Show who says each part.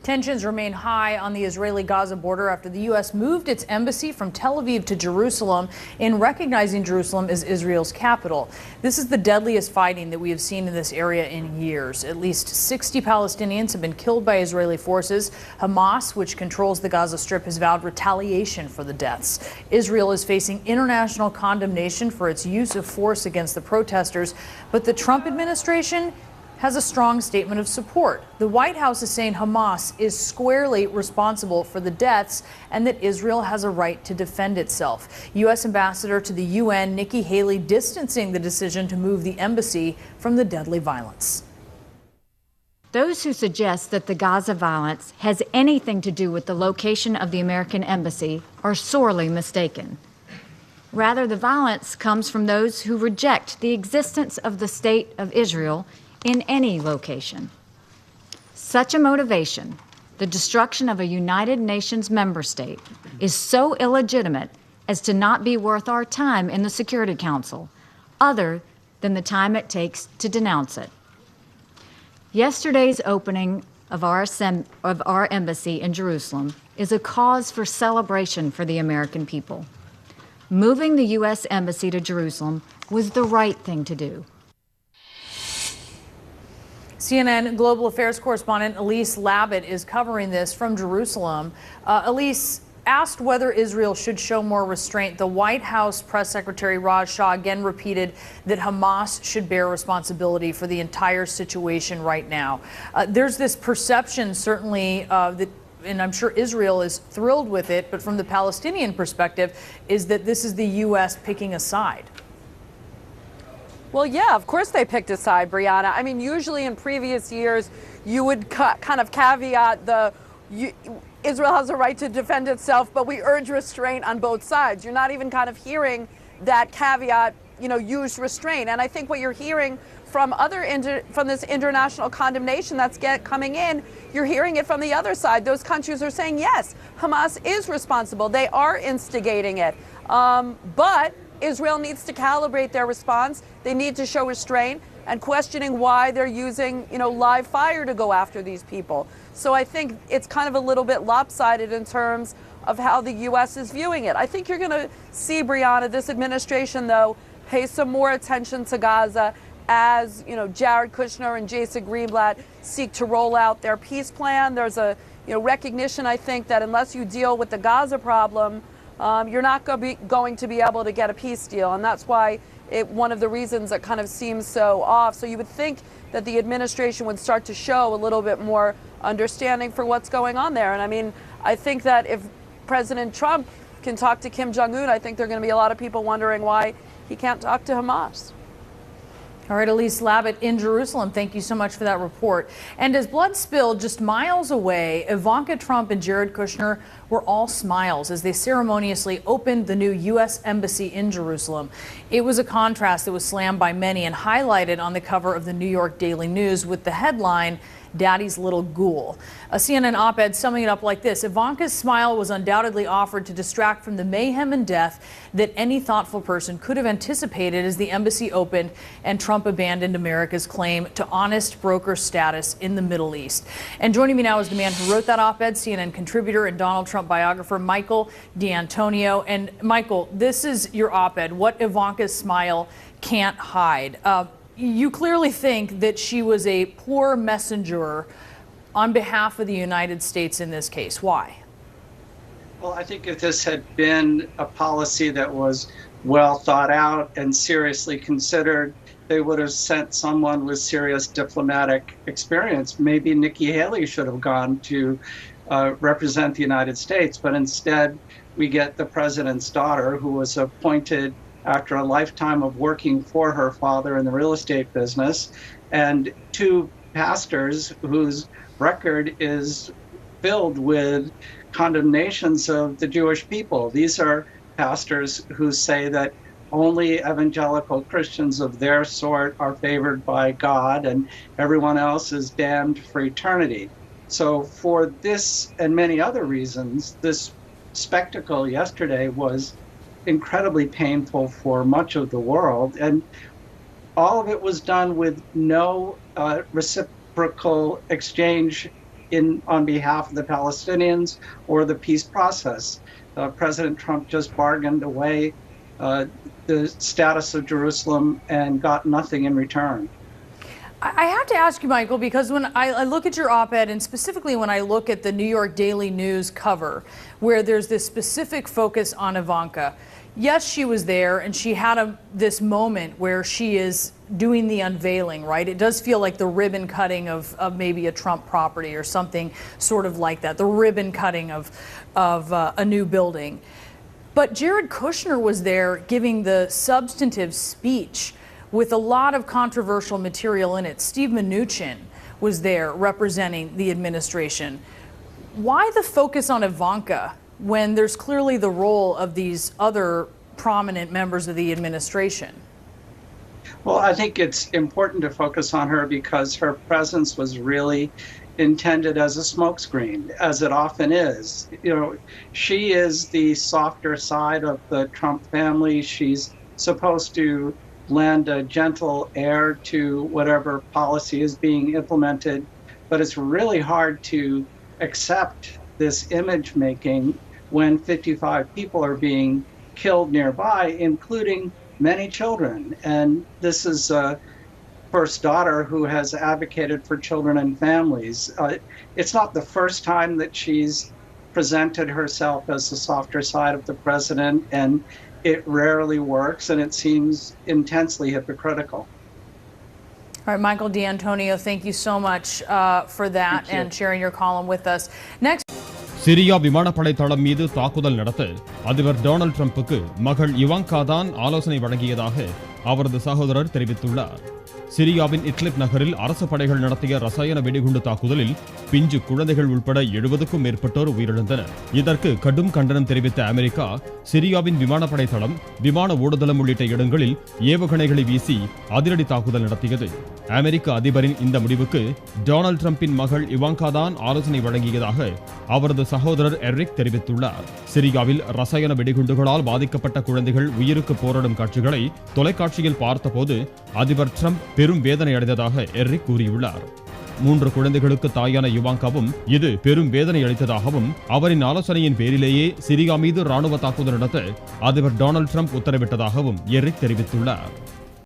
Speaker 1: Tensions remain high on the Israeli-Gaza border after the U.S. moved its embassy from Tel Aviv to Jerusalem in recognizing Jerusalem as Israel's capital. This is the deadliest fighting that we have seen in this area in years. At least 60 Palestinians have been killed by Israeli forces. Hamas, which controls the Gaza Strip, has vowed retaliation for the deaths. Israel is facing international condemnation for its use of force against the protesters, but the Trump administration has a strong statement of support. The White House is saying Hamas is squarely responsible for the deaths and that Israel has a right to defend itself. U.S. Ambassador to the UN, Nikki Haley, distancing the decision to move the embassy from the deadly violence.
Speaker 2: Those who suggest that the Gaza violence has anything to do with the location of the American embassy are sorely mistaken. Rather, the violence comes from those who reject the existence of the State of Israel in any location. Such a motivation, the destruction of a United Nations member state, is so illegitimate as to not be worth our time in the Security Council, other than the time it takes to denounce it. Yesterday's opening of our embassy in Jerusalem is a cause for celebration for the American people. Moving the U.S. Embassy to Jerusalem was the right thing to do.
Speaker 1: CNN Global Affairs correspondent Elise Labott is covering this from Jerusalem. Elise, asked whether Israel should show more restraint, the White House press secretary Raj Shah again repeated that Hamas should bear responsibility for the entire situation right now. There's this perception, certainly, that, and I'm sure Israel is thrilled with it, but from the Palestinian perspective, is that this is the U.S. picking a side.
Speaker 3: Well, yeah, of course they picked a side, Brianna. I mean, usually in previous years, you would kind of caveat Israel has a right to defend itself, but we urge restraint on both sides. You're not even kind of hearing that caveat, use restraint. And I think what you're hearing from from this international condemnation that's coming in, you're hearing it from the other side. Those countries are saying, yes, Hamas is responsible. They are instigating it. But Israel needs to calibrate their response. They need to show restraint and questioning why they're using, live fire to go after these people. So I think it's kind of a little bit lopsided in terms of how the U.S. is viewing it. I think you're going to see, Brianna, this administration, though, pay some more attention to Gaza as, Jared Kushner and Jason Greenblatt seek to roll out their peace plan. There's a, recognition, I think, that unless you deal with the Gaza problem, you're not going to be able to get a peace deal. And that's why one of the reasons that kind of seems so off. So you would think that the administration would start to show a little bit more understanding for what's going on there. And I mean, I think that if President Trump can talk to Kim Jong-un, I think there are going to be a lot of people wondering why he can't talk to Hamas.
Speaker 1: All right, Elise Labott in Jerusalem, thank you so much for that report. And as blood spilled just miles away, Ivanka Trump and Jared Kushner were all smiles as they ceremoniously opened the new U.S. Embassy in Jerusalem. It was a contrast that was slammed by many and highlighted on the cover of the New York Daily News with the headline, "Daddy's Little Ghoul." A CNN op-ed summing it up like this: Ivanka's smile was undoubtedly offered to distract from the mayhem and death that any thoughtful person could have anticipated as the embassy opened and Trump abandoned America's claim to honest broker status in the Middle East. And joining me now is the man who wrote that op-ed, CNN contributor and Donald Trump biographer Michael D'Antonio. And Michael, this is your op-ed, What Ivanka's Smile Can't Hide. You clearly think that she was a poor messenger on behalf of the United States in this case. Why?
Speaker 4: Well, I think if this had been a policy that was well thought out and seriously considered, they would have sent someone with serious diplomatic experience. Maybe Nikki Haley should have gone to represent the United States, but instead we get the president's daughter, who was appointed after a lifetime of working for her father in the real estate business, and two pastors whose record is filled with condemnations of the Jewish people. These are pastors who say that only evangelical Christians of their sort are favored by God and everyone else is damned for eternity. So for this and many other reasons, this spectacle yesterday was incredibly painful for much of the world, and all of it was done with no reciprocal exchange on behalf of the Palestinians or the peace process. President Trump just bargained away the status of Jerusalem and got nothing in return.
Speaker 1: I have to ask you, Michael, because when I look at your op-ed, and specifically when I look at the New York Daily News cover, where there's this specific focus on Ivanka, yes, she was there, and she had this moment where she is doing the unveiling, right? It does feel like the ribbon cutting of maybe a Trump property or something sort of like that, the ribbon cutting of a new building. But Jared Kushner was there giving the substantive speech with a lot of controversial material in it. Steve Mnuchin was there representing the administration. Why the focus on Ivanka when there's clearly the role of these other prominent members of the administration?
Speaker 4: Well, I think it's important to focus on her because her presence was really intended as a smokescreen, as it often is. She is the softer side of the Trump family. She's supposed to lend a gentle air to whatever policy is being implemented, but it's really hard to accept this image making when 55 people are being killed nearby, including many children. And this is a first daughter who has advocated for children and families. It's not the first time that she's presented herself as the softer side of the president, and it rarely works, and it seems intensely hypocritical.
Speaker 1: All right, Michael D'Antonio, thank you so much for that and sharing your column with us. Next.
Speaker 5: Syria விமானப்படை தளம் மீது தாக்குதல் நடத்த அதிபர் Donald ட்ரம்புக்கு மகள் Ivanka தான் ஆலோசனை வழங்கியதாக அவரது சகோதரர் தெரிவித்துள்ளார். சிரியாவின் இட்லிப் நகரில் அரசு படைகள் நடத்திய ரசாயன வெடிகுண்டு தாக்குதலில் பிஞ்சு குழந்தைகள் உட்பட 70க்கும் மேற்பட்டோர் உயிரிழந்தனர். இதற்கு கடும் கண்டனம் தெரிவித்த அமெரிக்கா சிரியாவின் விமானப்படை தளம், விமான ஓடுதளம் உள்ளிட்ட இடங்களில் ஏவுகணைகளை வீசி அதிரடி தாக்குதல் நடத்தியது. அமெரிக்க அதிபரின் இந்த முடிவுக்கு டொனால்ட் ட்ரம்பின் மகள் இவாங்கா தான் ஆலோசனை வழங்கியதாக அவரது சகோதரர் எரிக் தெரிவித்துள்ளார். சிரியாவில் ரசாயன வெடிகுண்டுகளால் பாதிக்கப்பட்ட குழந்தைகள் உயிருக்கு போராடும் காட்சிகளை தொலைக்காட்சியில் பார்த்தபோது அதிபர் ட்ரம்ப் பெரும் வேதனை அடைந்ததாக எரிக் கூறியுள்ளார். 3 குழந்தைகளுக்கு தாயான இவாங்காவும் இது பெரும் வேதனை அளித்ததாகவும் அவரின் ஆலோசனையின் பேரிலேயே சிரியா மீது ராணுவ தாக்குதல் நடத்த அதிபர் டொனால்ட் ட்ரம்ப் உத்தரவிட்டதாகவும் எரிக் தெரிவித்துள்ளார்.